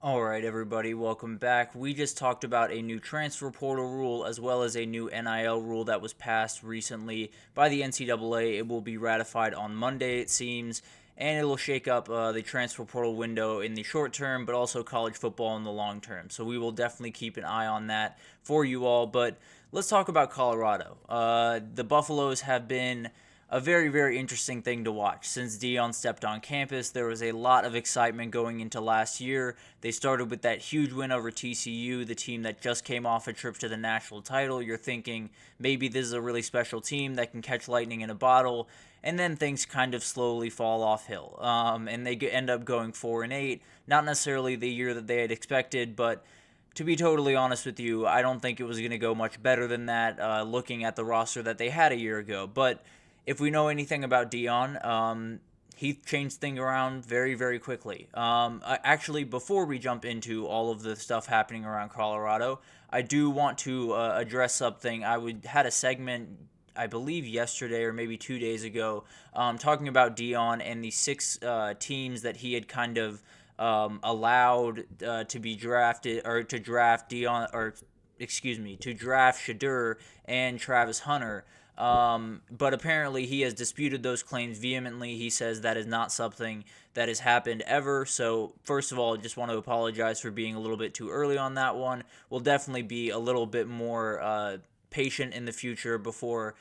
All right, everybody, welcome back. We just talked about a new transfer portal rule as well as a new NIL rule that was passed recently by the NCAA. It will be ratified on Monday, it seems, and it will shake up the transfer portal window in the short term, but also college football in the long term. So we will definitely keep an eye on that for you all. But let's talk about Colorado. The Buffaloes have been a very, very interesting thing to watch. Since Deion stepped on campus, there was a lot of excitement going into last year. They started with that huge win over TCU, the team that just came off a trip to the national title. You're thinking maybe this is a really special team that can catch lightning in a bottle. And then things kind of slowly fall off hill. And they end up going 4-8. Not necessarily the year that they had expected, but to be totally honest with you, I don't think it was going to go much better than that, looking at the roster that they had a year ago. But if we know anything about Deion, he changed things around very, very quickly. Actually, before we jump into all of the stuff happening around Colorado, I do want to address something. Had a segment, I believe yesterday or maybe 2 days ago, talking about Deion and the six teams that he had kind of allowed to be drafted or to draft Deion or excuse me to draft Shadur and Travis Hunter. But apparently he has disputed those claims vehemently. He says that is not something that has happened ever. So first of all, I just want to apologize for being a little bit too early on that one. We'll definitely be a little bit more patient in the future before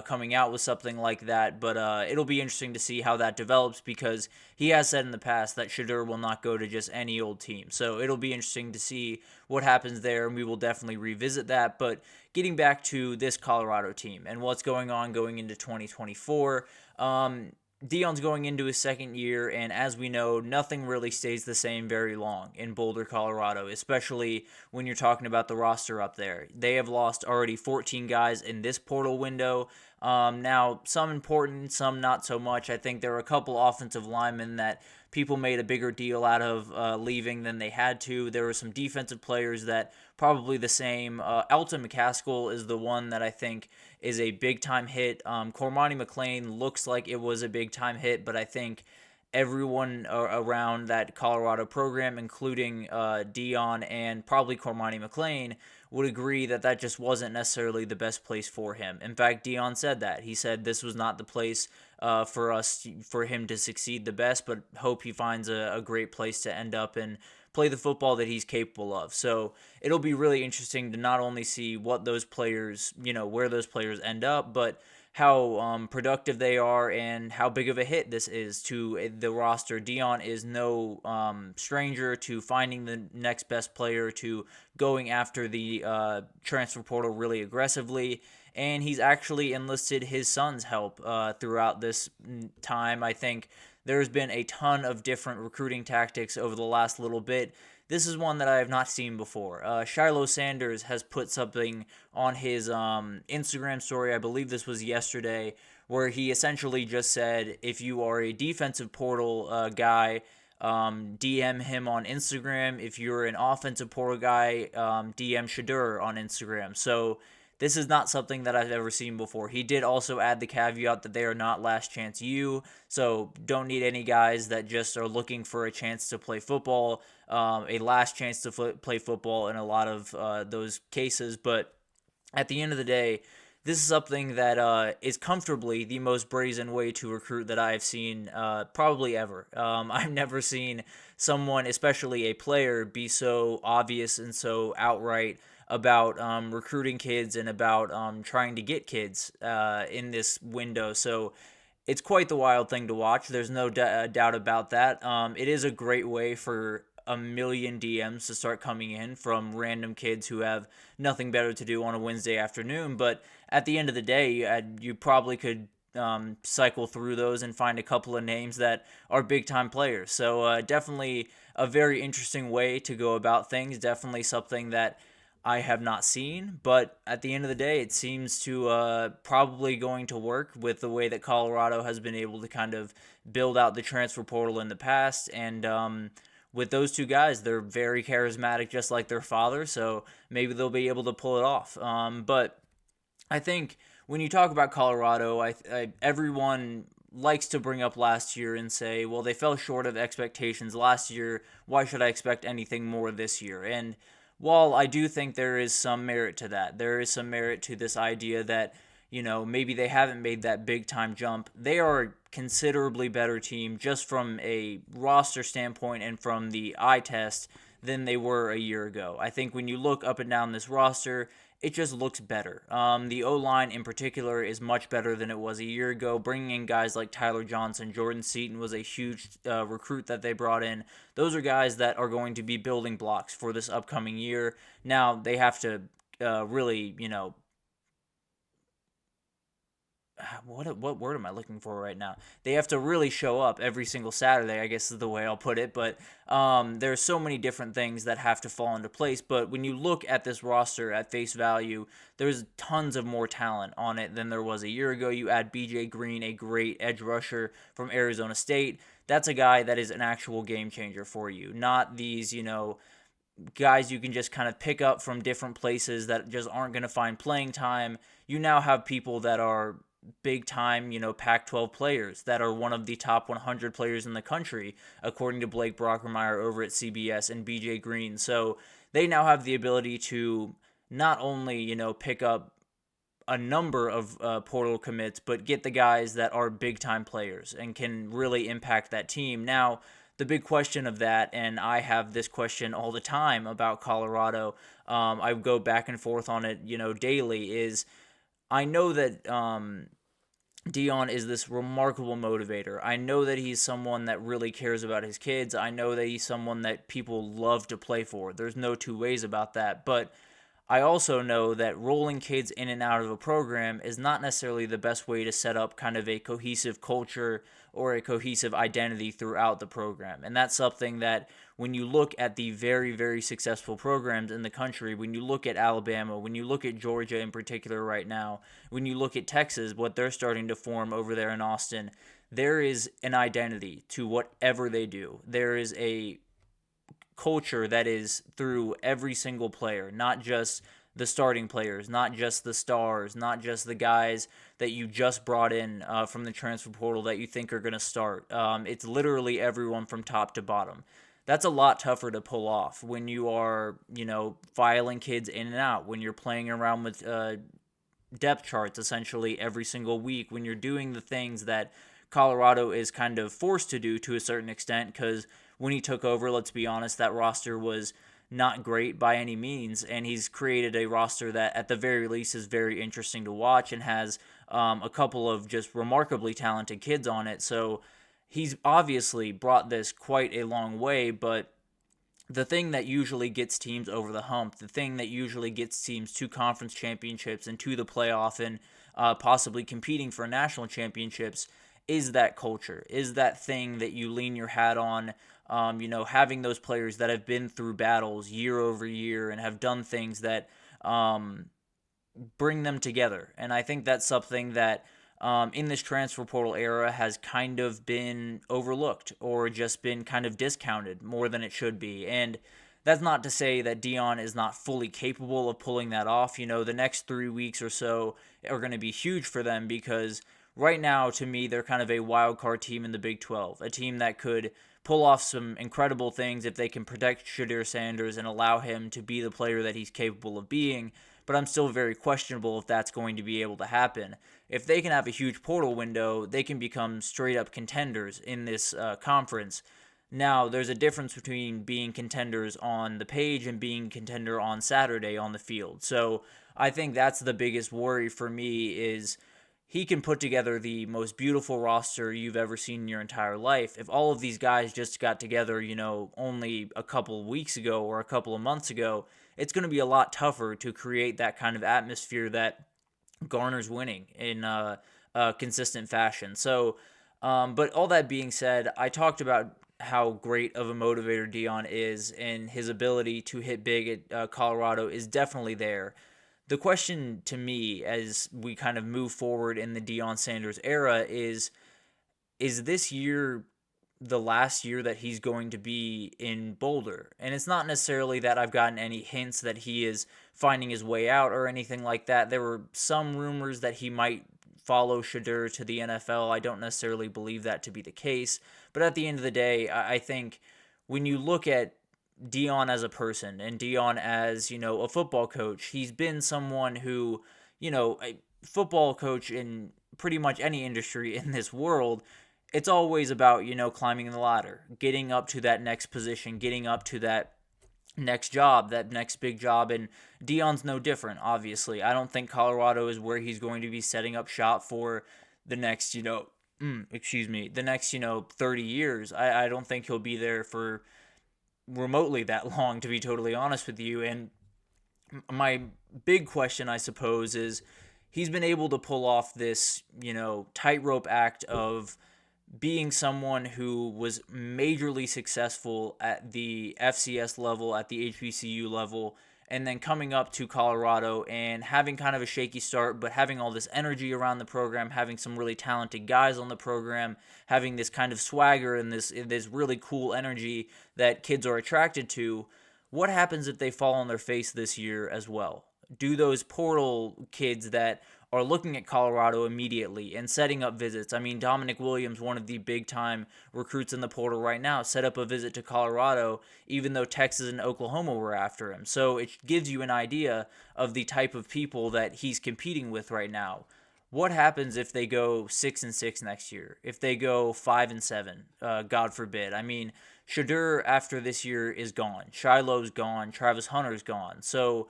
coming out with something like that. But it'll be interesting to see how that develops because he has said in the past that Shadur will not go to just any old team. So it'll be interesting to see what happens there, and we will definitely revisit that. But getting back to this Colorado team and what's going on going into 2024, Deion's going into his second year, and as we know, nothing really stays the same very long in Boulder, Colorado, especially when you're talking about the roster up there. They have lost already 14 guys in this portal window. Now, some important, some not so much. I think there are a couple offensive linemen that people made a bigger deal out of leaving than they had to. There were some defensive players that probably the same. Elton McCaskill is the one that I think is a big-time hit. Cormani McLean looks like it was a big-time hit, but I think everyone around that Colorado program, including Deion and probably Cormani McLean, would agree that that just wasn't necessarily the best place for him. In fact, Deion said that. He said this was not the place for him to succeed the best, but hope he finds a great place to end up and play the football that he's capable of. So it'll be really interesting to not only see what those players, where those players end up, but how productive they are and how big of a hit this is to the roster. Deion is no stranger to finding the next best player, to going after the transfer portal really aggressively, and he's actually enlisted his son's help throughout this time. I think there's been a ton of different recruiting tactics over the last little bit. This is one that I have not seen before. Shiloh Sanders has put something on his Instagram story, I believe this was yesterday, where he essentially just said, if you are a defensive portal guy, DM him on Instagram. If you're an offensive portal guy, DM Shadur on Instagram. So this is not something that I've ever seen before. He did also add the caveat that they are not last chance you, so don't need any guys that just are looking for a chance to play football, a last chance to play football in a lot of those cases. But at the end of the day, this is something that is comfortably the most brazen way to recruit that I have seen probably ever. I've never seen someone, especially a player, be so obvious and so outright about recruiting kids and about trying to get kids in this window. So it's quite the wild thing to watch. There's no doubt about that. It is a great way for a million DMs to start coming in from random kids who have nothing better to do on a Wednesday afternoon. But at the end of the day, you probably could cycle through those and find a couple of names that are big time players. So definitely a very interesting way to go about things. Definitely something that I have not seen, but at the end of the day, it seems to probably going to work with the way that Colorado has been able to kind of build out the transfer portal in the past. And with those two guys, they're very charismatic, just like their father, so maybe they'll be able to pull it off. But I think when you talk about Colorado, everyone likes to bring up last year and say, well, they fell short of expectations last year. Why should I expect anything more this year? And while I do think there is some merit to that, there is some merit to this idea that, maybe they haven't made that big time jump. They are a considerably better team just from a roster standpoint and from the eye test than they were a year ago. I think when you look up and down this roster, it just looks better. The O-line in particular is much better than it was a year ago. Bringing in guys like Tyler Johnson, Jordan Seaton was a huge recruit that they brought in. Those are guys that are going to be building blocks for this upcoming year. Now, they have to really, what word am I looking for right now? They have to really show up every single Saturday, I guess is the way I'll put it. But there's so many different things that have to fall into place. But when you look at this roster at face value, there's tons of more talent on it than there was a year ago. You add B.J. Green, a great edge rusher from Arizona State. That's a guy that is an actual game changer for you. Not these, guys you can just kind of pick up from different places that just aren't going to find playing time. You now have people that are big time, Pac-12 players that are one of the top 100 players in the country, according to Blake Brockermeyer over at CBS and BJ Green. So they now have the ability to not only, pick up a number of portal commits, but get the guys that are big time players and can really impact that team. Now, the big question of that, and I have this question all the time about Colorado, I go back and forth on it, daily, is I know that Deion is this remarkable motivator. I know that he's someone that really cares about his kids. I know that he's someone that people love to play for. There's no two ways about that. But I also know that rolling kids in and out of a program is not necessarily the best way to set up kind of a cohesive culture or a cohesive identity throughout the program. And that's something that when you look at the very, very successful programs in the country, when you look at Alabama, when you look at Georgia in particular right now, when you look at Texas, what they're starting to form over there in Austin, there is an identity to whatever they do. There is a culture that is through every single player, not just the starting players, not just the stars, not just the guys that you just brought in from the transfer portal that you think are going to start. It's literally everyone from top to bottom. That's a lot tougher to pull off when you are, filing kids in and out, when you're playing around with depth charts essentially every single week, when you're doing the things that Colorado is kind of forced to do to a certain extent, because when he took over, let's be honest, that roster was not great by any means, and he's created a roster that at the very least is very interesting to watch and has a couple of just remarkably talented kids on it. So he's obviously brought this quite a long way, but the thing that usually gets teams over the hump, the thing that usually gets teams to conference championships and to the playoff and possibly competing for national championships is that culture, is that thing that you lean your hat on, having those players that have been through battles year over year and have done things that bring them together. And I think that's something that in this transfer portal era has kind of been overlooked or just been kind of discounted more than it should be. And that's not to say that Deion is not fully capable of pulling that off. The next 3 weeks or so are going to be huge for them because right now, to me, they're kind of a wild card team in the Big 12, a team that could pull off some incredible things if they can protect Shedeur Sanders and allow him to be the player that he's capable of being. But I'm still very questionable if that's going to be able to happen. If they can have a huge portal window, they can become straight-up contenders in this conference. Now, there's a difference between being contenders on the page and being contender on Saturday on the field. So I think that's the biggest worry for me is he can put together the most beautiful roster you've ever seen in your entire life. If all of these guys just got together, only a couple of weeks ago or a couple of months ago, it's going to be a lot tougher to create that kind of atmosphere that garners winning in a consistent fashion. So, but all that being said, I talked about how great of a motivator Deion is, and his ability to hit big at Colorado is definitely there. The question to me as we kind of move forward in the Deion Sanders era is this year the last year that he's going to be in Boulder? And it's not necessarily that I've gotten any hints that he is finding his way out or anything like that. There were some rumors that he might follow Shedeur to the NFL. I don't necessarily believe that to be the case. But at the end of the day, I think when you look at Deion as a person and Deion as, a football coach, he's been someone who, a football coach in pretty much any industry in this world, it's always about, climbing the ladder, getting up to that next position, getting up to that next job, that next big job. And Deion's no different, obviously. I don't think Colorado is where he's going to be setting up shop for the next, the next, 30 years. I don't think he'll be there for remotely that long, to be totally honest with you. And my big question, I suppose, is he's been able to pull off this, tightrope act of being someone who was majorly successful at the FCS level, at the HBCU level, and then coming up to Colorado and having kind of a shaky start, but having all this energy around the program, having some really talented guys on the program, having this kind of swagger and this really cool energy that kids are attracted to. What happens if they fall on their face this year as well? Do those portal kids that are looking at Colorado immediately and setting up visits? I mean, Dominic Williams, one of the big-time recruits in the portal right now, set up a visit to Colorado, even though Texas and Oklahoma were after him. So it gives you an idea of the type of people that he's competing with right now. What happens if they go 6-6 next year? If they go 5-7, God forbid. I mean, Shedeur after this year is gone. Shiloh's gone. Travis Hunter's gone. So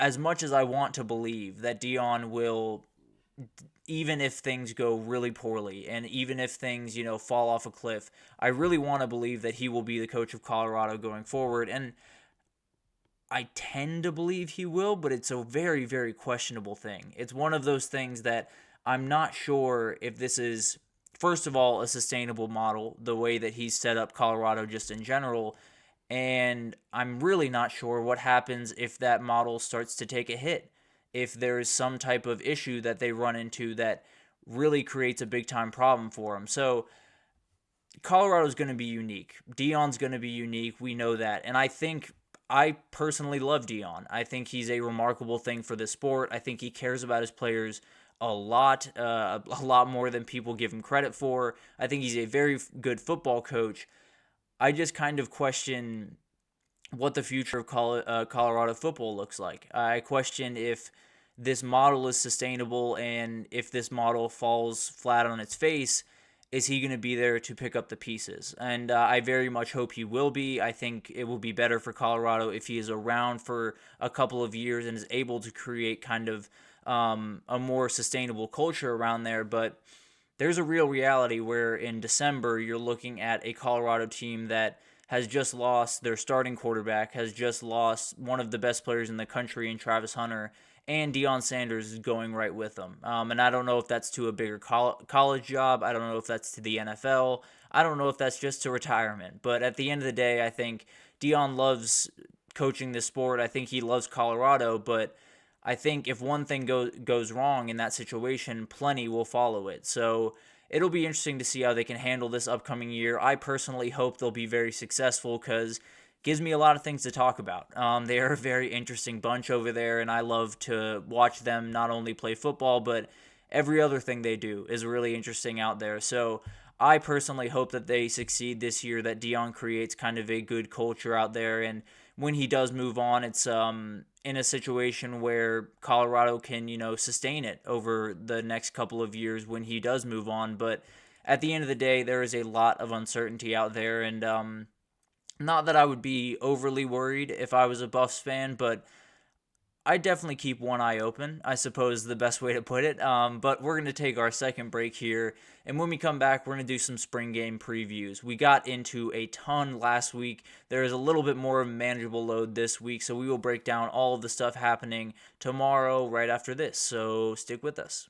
as much as I want to believe that Deion will, even if things go really poorly and even if things, fall off a cliff, I really want to believe that he will be the coach of Colorado going forward. And I tend to believe he will, but it's a very, very questionable thing. It's one of those things that I'm not sure if this is, first of all, a sustainable model, the way that he's set up Colorado just in general. And I'm really not sure what happens if that model starts to take a hit. If there's some type of issue that they run into that really creates a big-time problem for them. So Colorado's going to be unique. Deion's going to be unique. We know that. And I personally love Deion. I think he's a remarkable thing for the sport. I think he cares about his players a lot more than people give him credit for. I think he's a very good football coach. I just kind of question what the future of Colorado football looks like. I question if this model is sustainable, and if this model falls flat on its face, is he going to be there to pick up the pieces? And I very much hope he will be. I think it will be better for Colorado if he is around for a couple of years and is able to create kind of a more sustainable culture around there. But there's a real reality where in December you're looking at a Colorado team that has just lost their starting quarterback, has just lost one of the best players in the country in Travis Hunter, and Deion Sanders is going right with them. And I don't know if that's to a bigger college job. I don't know if that's to the NFL. I don't know if that's just to retirement. But at the end of the day, I think Deion loves coaching this sport. I think he loves Colorado, but I think if one thing goes wrong in that situation, plenty will follow it. So it'll be interesting to see how they can handle this upcoming year. I personally hope they'll be very successful because it gives me a lot of things to talk about. They are a very interesting bunch over there, and I love to watch them not only play football, but every other thing they do is really interesting out there. So I personally hope that they succeed this year, that Deion creates kind of a good culture out there, and when he does move on, it's in a situation where Colorado can, sustain it over the next couple of years when he does move on. But at the end of the day, there is a lot of uncertainty out there, and not that I would be overly worried if I was a Buffs fan, but I definitely keep one eye open, I suppose, the best way to put it. But we're going to take our second break here, and when we come back, we're going to do some spring game previews. We got into a ton last week. There is a little bit more of a manageable load this week, so we will break down all of the stuff happening tomorrow right after this. So stick with us.